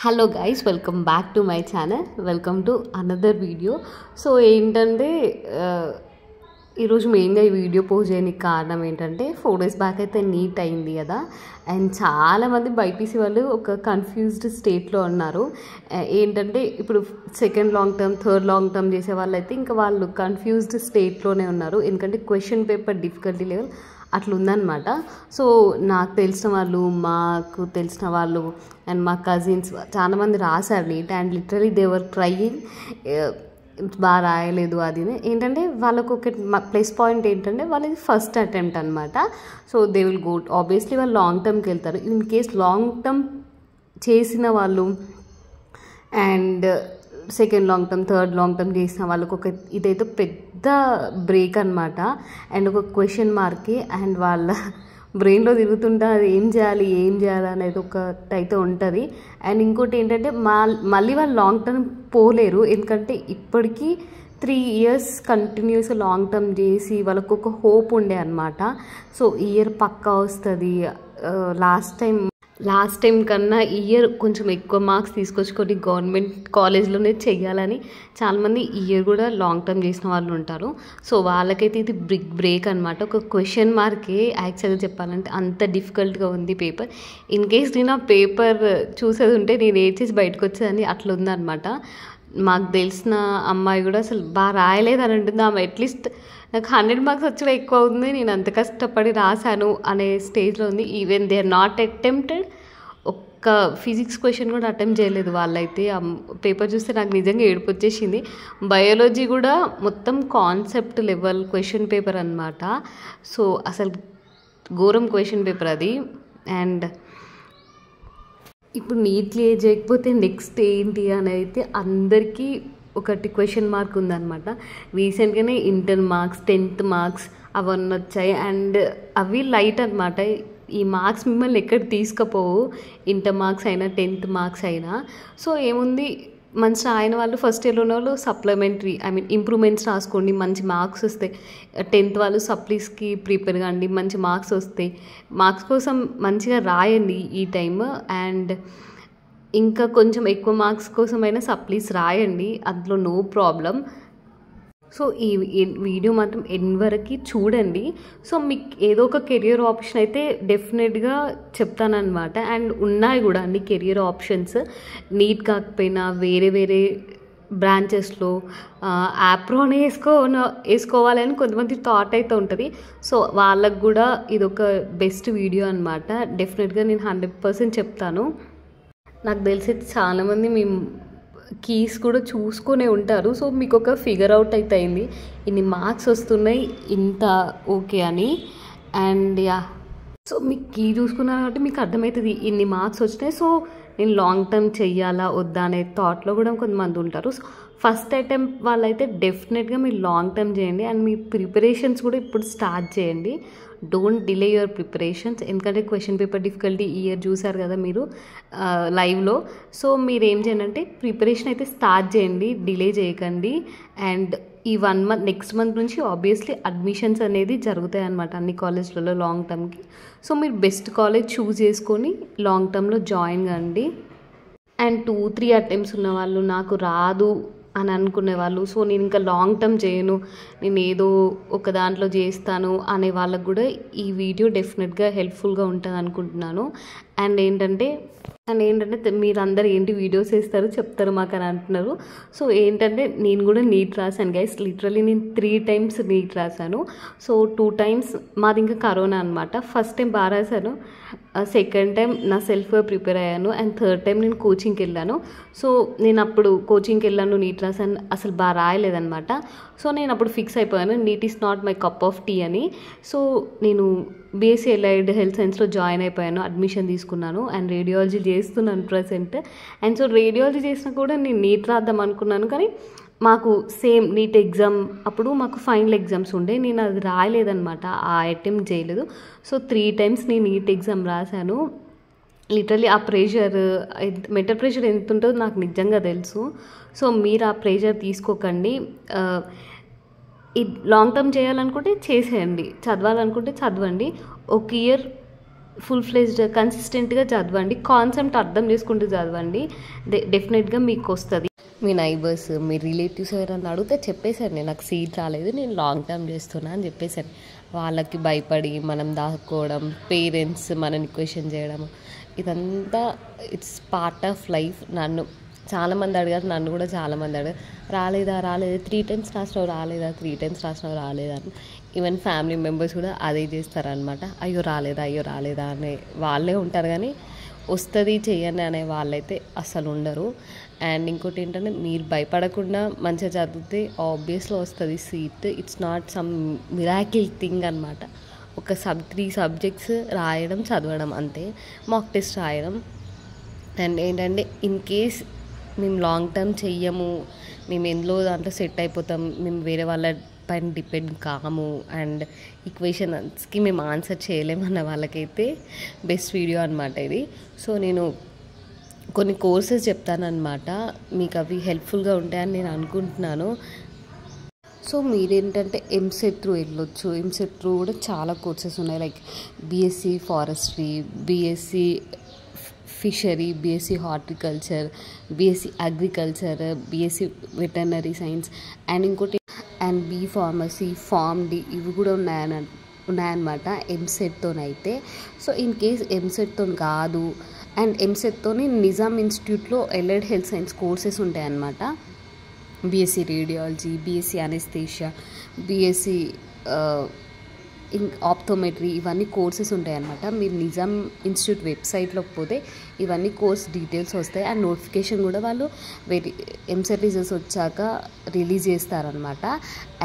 Hello guys, welcome back to my channel. Welcome to another video. So ఏంటంటే ఈరోజు మెయిన్గా ఈ వీడియో పోస్ట్ చేయడానికి కారణం ఏంటంటే 4 days బ్యాక్ అయితే నీట్ అయింది కదా, అండ్ చాలామంది బైపీసీ వాళ్ళు ఒక కన్ఫ్యూజ్డ్ స్టేట్లో ఉన్నారు. ఏంటంటే ఇప్పుడు second long term, third long term చేసే వాళ్ళు అయితే ఇంకా వాళ్ళు కన్ఫ్యూజ్డ్ స్టేట్లోనే ఉన్నారు. ఎందుకంటే క్వశ్చన్ పేపర్ డిఫికల్టీ లెవెల్ అట్లా ఉందన్నమాట. సో నాకు తెలిసిన వాళ్ళు, మాకు తెలిసిన వాళ్ళు అండ్ మా కజిన్స్ చాలామంది రాశారు NEET, and literally they were trying, బాగా రాయలేదు. అది ఏంటంటే వాళ్ళకు ఒక ప్లస్ పాయింట్ ఏంటంటే వాళ్ళది ఫస్ట్ అటెంప్ట్ అనమాట. So they will go, obviously వాళ్ళు లాంగ్ టర్మ్కి వెళ్తారు. ఇన్ కేస్ లాంగ్ టర్మ్ చేసిన వాళ్ళు and second long term, third long term చేసిన వాళ్ళకు ఒక ఇదైతే పెద్ద బ్రేక్ అనమాట, అండ్ ఒక క్వశ్చన్ మార్కే, అండ్ వాళ్ళ బ్రెయిన్లో తిరుగుతుంటే అది ఏం చేయాలి అనేది ఒకటైతే ఉంటుంది. అండ్ ఇంకోటి ఏంటంటే మళ్ళీ వాళ్ళు లాంగ్ టర్మ్ పోలేరు, ఎందుకంటే ఇప్పటికీ 3 years కంటిన్యూస్ లాంగ్ టర్మ్ చేసి వాళ్ళకు ఒక హోప్ ఉండే అనమాట. సో ఈ ఇయర్ పక్కా వస్తుంది, లాస్ట్ టైం కన్నా ఈ ఇయర్ కొంచెం ఎక్కువ మార్క్స్ తీసుకొచ్చుకొని గవర్నమెంట్ కాలేజ్లోనే చెయ్యాలని చాలామంది ఈ ఇయర్ కూడా లాంగ్ టర్మ్ చేసిన వాళ్ళు ఉంటారు. సో వాళ్ళకైతే ఇది బిగ్ బ్రేక్ అనమాట. ఒక క్వశ్చన్ మార్కే యాక్చువల్గా చెప్పాలంటే అంత డిఫికల్ట్గా ఉంది పేపర్. ఇన్ కేస్ నేను ఆ పేపర్ చూసేది ఉంటే నేను ఏడ్చేసి బయటకు వచ్చేదని అట్లా ఉందన్నమాట. మాకు తెలిసిన అమ్మాయి కూడా అసలు బాగా రాయలేదని అంటుంది. ఆమె అట్లీస్ట్ నాకు 100 marks వచ్చి ఎక్కువ అవుతుంది, నేను అంత కష్టపడి రాశాను అనే స్టేజ్లో ఉంది. Even they are not attempted, ఒక్క ఫిజిక్స్ క్వశ్చన్ కూడా అటెంప్ట్ చేయలేదు వాళ్ళైతే. ఆ పేపర్ చూస్తే నాకు నిజంగా ఏడుపు వచ్చేసింది. బయాలజీ కూడా మొత్తం కాన్సెప్ట్ లెవెల్ క్వశ్చన్ పేపర్ అనమాట. సో అసలు ఘోరం క్వశ్చన్ పేపర్ అది. అండ్ ఇప్పుడు నీట్ క్లియర్ చేయకపోతే నెక్స్ట్ ఏంటి అని అయితే అందరికీ ఒకటి క్వశ్చన్ మార్క్ ఉందన్నమాట. రీసెంట్గానే ఇంటర్ మార్క్స్, 10th మార్క్స్ అవన్నీ వచ్చాయి, అండ్ అవి లైట్ అనమాట. ఈ మార్క్స్ మిమ్మల్ని ఎక్కడ తీసుకుపోవు, ఇంటర్ మార్క్స్ అయినా 10th మార్క్స్ అయినా. సో ఏముంది, మంచి రాయన వాళ్ళు ఫస్ట్ ఇయర్లో ఉన్న వాళ్ళు సప్లిమెంటరీ ఇంప్రూవ్మెంట్స్ రాసుకోండి, మంచి మార్క్స్ వస్తాయి. 10th వాళ్ళు సప్లీస్కి ప్రిపేర్ కాండి, మంచి మార్క్స్ వస్తాయి. మార్క్స్ కోసం మంచిగా రాయండి ఈ టైమ్, అండ్ ఇంకా కొంచెం ఎక్కువ మార్క్స్ కోసమైనా సప్లీస్ రాయండి, అందులో నో ప్రాబ్లం. సో ఈ వీడియో మాత్రం ఎండ్ వరకు చూడండి. సో మీకు ఏదో ఒక కెరియర్ ఆప్షన్ అయితే డెఫినెట్గా చెప్తానమాట. అండ్ ఉన్నాయి కూడా అన్ని కెరియర్ ఆప్షన్స్, నీట్ కాకపోయినా వేరే బ్రాంచెస్లో యాప్రోనే వేసుకోవాలని కొంతమంది థాట్ అయితే ఉంటుంది. సో వాళ్ళకు కూడా ఇదొక బెస్ట్ వీడియో అనమాట. డెఫినెట్గా నేను 100% చెప్తాను. నాకు తెలిసి చాలామంది మీ కీస్ కూడా చూసుకునే ఉంటారు. సో మీకు ఒక ఫిగర్ అవుట్ అయితే అయింది, ఇన్ని మార్క్స్ వస్తున్నాయి ఇంత ఓకే అని. అండ్ సో మీకు కీ చూసుకున్నారు కాబట్టి మీకు అర్థమవుతుంది ఇన్ని మార్క్స్ వచ్చినాయి, సో నేను లాంగ్ టర్మ్ చెయ్యాలా వద్దా అనే థాట్లో కూడా కొంతమంది ఉంటారు. సో ఫస్ట్ అటెంప్ట్ వాళ్ళైతే డెఫినెట్గా మీరు లాంగ్ టర్మ్ చేయండి, అండ్ మీ ప్రిపరేషన్స్ కూడా ఇప్పుడు స్టార్ట్ చేయండి. డోంట్ డిలే యువర్ ప్రిపరేషన్స్, ఎందుకంటే క్వశ్చన్ పేపర్ డిఫికల్టీ ఈ ఇయర్ చూసారు కదా మీరు లైవ్లో. సో మీరు ఏం చేయండి అంటే ప్రిపరేషన్ అయితే స్టార్ట్ చేయండి, డిలే చేయకండి. అండ్ ఈ 1 month, నెక్స్ట్ మంత్ నుంచి ఆబ్వియస్లీ అడ్మిషన్స్ అనేది జరుగుతాయి అన్నమాట అన్ని కాలేజ్లలో లాంగ్ టర్మ్కి. సో మీరు బెస్ట్ కాలేజ్ చూస్ చేసుకొని లాంగ్ టర్మ్లో జాయిన్ కండి. అండ్ 2-3 అటెంప్ట్స్ ఉన్న వాళ్ళు, నాకు రాదు అని అనుకునే వాళ్ళు, సో నేను ఇంకా లాంగ్ టర్మ్ చేయను, నేను ఏదో ఒక దాంట్లో చేస్తాను అనే వాళ్ళకు కూడా ఈ వీడియో డెఫినెట్గా హెల్ప్ఫుల్గా ఉంటుంది అనుకుంటున్నాను. అండ్ ఏంటంటే మీరందరూ ఏంటి వీడియోస్ వేస్తారు చెప్తారు మాకు అని అంటున్నారు. సో ఏంటంటే నేను కూడా నీట్ రాశాను గైస్, లిటరలీ నేను 3 times నీట్ రాశాను. సో 2 times మాది ఇంకా కరోనా అనమాట. ఫస్ట్ టైం బాగా రాశాను, సెకండ్ టైం నా సెల్ఫ్గా ప్రిపేర్ అయ్యాను, అండ్ థర్డ్ టైం నేను కోచింగ్కి వెళ్ళాను. సో నేను అప్పుడు కోచింగ్కి వెళ్ళాను, నీట్ రాశాను, అసలు బాగా రాయలేదనమాట. సో నేను అప్పుడు ఫిక్స్ అయిపోయాను NEET is not my cup of tea అని. సో నేను బీఎస్సీ అలైడ్ హెల్త్ సైన్స్లో జాయిన్ అయిపోయాను, అడ్మిషన్ తీసుకున్నాను, అండ్ రేడియాలజీ చేస్తున్నాను ప్రజెంట్. అండ్ సో రేడియాలజీ చేసినా కూడా నేను నీట్ రాద్దాం అనుకున్నాను, కానీ మాకు సేమ్ నీట్ ఎగ్జామ్ అప్పుడు మాకు ఫైనల్ ఎగ్జామ్స్ ఉండే, నేను అది రాయలేదనమాట, ఆ అటెంప్ట్ చేయలేదు. సో 3 times నేను నీట్ ఎగ్జామ్ రాశాను. లిటరలీ ఆ ప్రెషర్, మెంటల్ ప్రెషర్ ఎంత ఉంటుందో నాకు నిజంగా తెలుసు. సో మీరు ఆ ప్రెషర్ తీసుకోకండి. లాంగ్ టర్మ్ చేయాలనుకుంటే చేసేయండి, చదవాలనుకుంటే చదవండి. ఒక ఇయర్ ఫుల్ ఫ్లెజ్డ్ కన్సిస్టెంట్గా చదవండి, కాన్సెప్ట్ అర్థం చేసుకుంటూ చదవండి, డెఫినెట్గా మీకు వస్తుంది. మీ నైబర్స్, మీ రిలేటివ్స్ ఎవరైనా అడిగితే చెప్పేశాను, నాకు సీట్ రాలేదు, నేను లాంగ్ టర్మ్ చేస్తున్నా అని చెప్పేశాను. వాళ్ళకి భయపడి మనం దాక్కోవడం, పేరెంట్స్ మనని క్వశ్చన్ చేయడం, ఇదంతా ఇట్స్ పార్ట్ ఆఫ్ లైఫ్. నన్ను చాలామంది అడిగారు, నన్ను కూడా చాలామంది అడిగారు, రాలేదా 3 times రాసినావు రాలేదా, 3 times రాసినావు రాలేదా అని. ఈవెన్ ఫ్యామిలీ మెంబర్స్ కూడా అదే చేస్తారనమాట, అయ్యో రాలేదా అనే వాళ్ళే ఉంటారు, కానీ వస్తుంది చెయ్యండి అనే వాళ్ళైతే అస్సలు ఉండరు. అండ్ ఇంకోటి ఏంటంటే, మీరు భయపడకుండా మంచిగా చదివితే ఆబ్వియస్లో వస్తుంది seat. It's not some miracle thing అనమాట. ఒక 3 subjects రాయడం, చదవడం అంతే, మాక్ టెస్ట్ రాయడం. అండ్ ఏంటంటే, ఇన్ కేస్ మేము లాంగ్ టర్మ్ చెయ్యము, మేము ఎందులో దాంట్లో సెట్ అయిపోతాం, మేము వేరే వాళ్ళ పైన డిపెండ్ కాము, అండ్ ఈక్వేషన్స్కి మేము ఆన్సర్ చేయలేమన్న వాళ్ళకైతే బెస్ట్ వీడియో అనమాట ఇది. సో నేను కొన్ని కోర్సెస్ చెప్తానమాట, మీకు అవి హెల్ప్ఫుల్గా ఉంటాయని నేను అనుకుంటున్నాను. సో మీరేంటంటే ఎంసెట్ త్రూ వెళ్ళొచ్చు. ఎంసెట్ త్రూ కూడా చాలా కోర్సెస్ ఉన్నాయి, like BSc forestry, BSc fishery, BSc horticulture, BSc agriculture, BSc veterinary science, and ఇంకోటి and B pharmacy, pharm D, ఇవి కూడా ఉన్నాయన్నమాట ఎంసెట్తోనైతే. సో ఇన్ కేస్ ఎంసెట్తో కాదు, అండ్ ఎంసెట్తోని నిజాం ఇన్స్టిట్యూట్లో ఎలైడ్ హెల్త్ సైన్స్ కోర్సెస్ ఉంటాయన్నమాట. BSc radiology, BSc anesthesia, BSc optometry, ఇవన్నీ కోర్సెస్ ఉంటాయన్నమాట. మీరు నిజాం ఇన్స్టిట్యూట్ వెబ్సైట్లోకి పోతే ఇవన్నీ కోర్స్ డీటెయిల్స్ వస్తాయి, అండ్ నోటిఫికేషన్ కూడా వాళ్ళు ఎంసెట్ రిజల్ట్స్ వచ్చాక రిలీజ్ చేస్తారనమాట.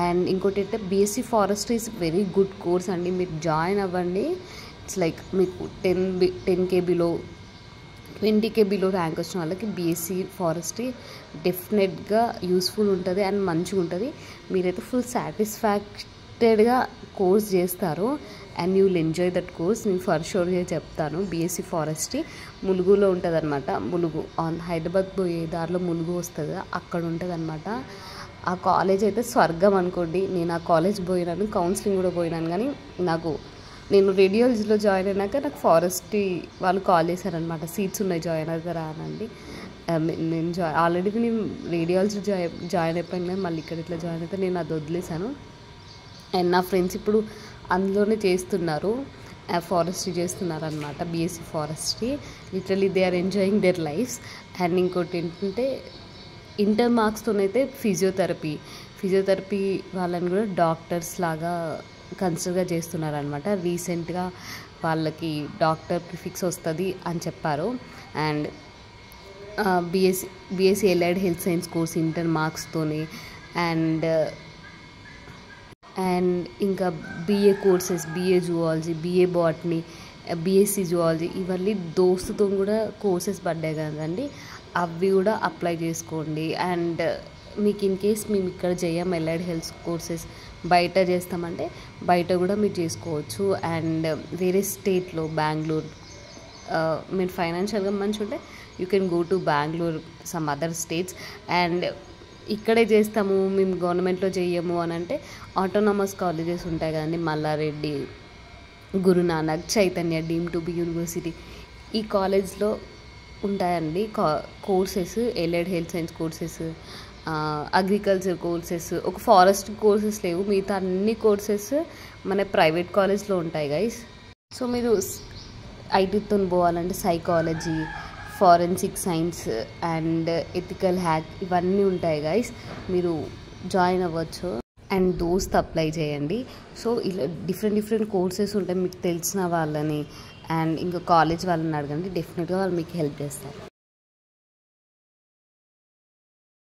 అండ్ ఇంకోటి అంటే, BSc forestry is very good course అండి, మీరు జాయిన్ అవ్వండి. ఇట్స్ లైక్ మీకు 10K below 20K below rank వచ్చిన వాళ్ళకి బీఎస్సీ ఫారెస్ట్రీ డెఫినెట్గా యూస్ఫుల్ ఉంటుంది అండ్ మంచిగా ఉంటుంది. మీరైతే ఫుల్ సాటిస్ఫాక్టెడ్గా కోర్స్ చేస్తారు, and you will enjoy that course. నేను ఫర్ షూర్గా చెప్తాను. బీఎస్సీ ఫారెస్ట్రీ ములుగులో ఉంటుంది అనమాట. ములుగు హైదరాబాద్ పోయే దారిలో ములుగు వస్తుంది, అక్కడ ఉంటుంది అనమాట. ఆ కాలేజ్ అయితే స్వర్గం అనుకోండి. నేను ఆ కాలేజ్ పోయినాను, కౌన్సిలింగ్ కూడా పోయినాను, కానీ నేను రేడియాలజీలో జాయిన్ అయినాక నాకు ఫారెస్ట్రీ వాళ్ళు కాల్ చేశారనమాట, సీట్స్ ఉన్నాయి జాయిన్ అవుతారా అనండి. నేను ఆల్రెడీ నేను రేడియాలజీ జాయిన్ అయిపోయాను, కానీ మళ్ళీ ఇక్కడ ఇట్లా జాయిన్ అయితే నేను అది వదిలేశాను. అండ్ నా ఫ్రెండ్స్ ఇప్పుడు అందులోనే చేస్తున్నారు, ఫారెస్ట్రీ చేస్తున్నారు అనమాట, BSc forestry. Literally they are enjoying their lives. And ఇంకోటి ఏంటంటే, ఇంటర్ మార్క్స్తోనైతే ఫిజియోథెరపీ వాళ్ళని కూడా డాక్టర్స్ లాగా కన్సిడర్గా చేస్తున్నారనమాట. రీసెంట్గా వాళ్ళకి ప్రిఫిక్స్ వస్తుంది అని చెప్పారు. And BSc allied health science course inter మార్క్స్తోని, అండ్ ఇంకా BA courses, BA zoology, BA botany, BSc zoology, ఇవన్నీ దోస్తుతో కూడా కోర్సెస్ పడ్డాయి కదండి, అవి కూడా అప్లై చేసుకోండి. అండ్ మీకు ఇన్ కేస్ మేము ఇక్కడ చేయం ఎలైడ్ హెల్త్ కోర్సెస్, బయట చేస్తామంటే బయట కూడా మీరు చేసుకోవచ్చు. అండ్ వేరే స్టేట్లో బెంగళూరు, మీరు ఫైనాన్షియల్గా మంచిగా ఉంటే you can go to Bengaluru, some other states. And ఇక్కడే చేస్తాము మేము గవర్నమెంట్లో చేయము అని అంటే ఆటోనమస్ కాలేజెస్ ఉంటాయి కదండి, Malla Reddy, Guru Nanak, Chaitanya, deemed to be university, ఈ కాలేజ్లో ఉంటాయండి courses, allied health science courses, agriculture courses. ఒక ఫారెస్ట్ కోర్సెస్ లేవు, మిగతా అన్ని కోర్సెస్ మన ప్రైవేట్ కాలేజ్లో ఉంటాయి గైస్. సో మీరు ఐటీతో పోవాలంటే psychology, forensic science and ethical hack, ఇవన్నీ ఉంటాయి గైస్, మీరు జాయిన్ అవ్వచ్చు. అండ్ దోస్త్ అప్లై చేయండి. సో ఇలా డిఫరెంట్ కోర్సెస్ ఉంటాయి, మీకు తెలిసిన వాళ్ళని అండ్ ఇంకా కాలేజ్ వాళ్ళని అడగండి, డెఫినెట్గా వాళ్ళు మీకు హెల్ప్ చేస్తారు.